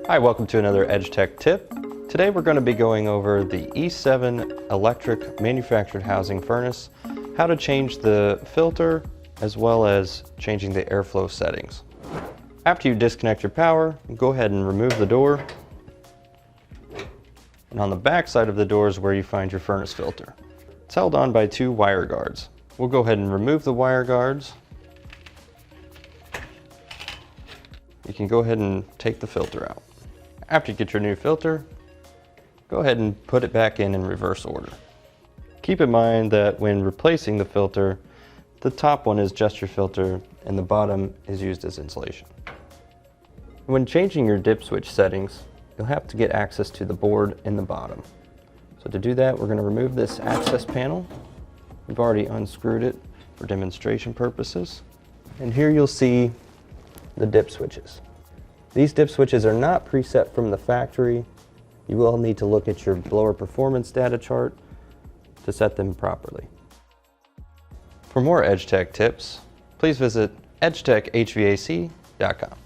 Hi, welcome to another EdgeTek tip. Today we're going to be going over the E7 electric manufactured housing furnace, how to change the filter, as well as changing the airflow settings. After you disconnect your power, go ahead and remove the door. And on the back side of the door is where you find your furnace filter. It's held on by two wire guards. We'll go ahead and remove the wire guards. You can go ahead and take the filter out. After you get your new filter, go ahead and put it back in reverse order. Keep in mind that when replacing the filter, the top one is just your filter and the bottom is used as insulation. When changing your dip switch settings, you'll have to get access to the board in the bottom. So to do that, we're going to remove this access panel. We've already unscrewed it for demonstration purposes. And here you'll see the dip switches. These dip switches are not preset from the factory. You will need to look at your blower performance data chart to set them properly. For more EdgeTek tips, please visit edgetekhvac.com.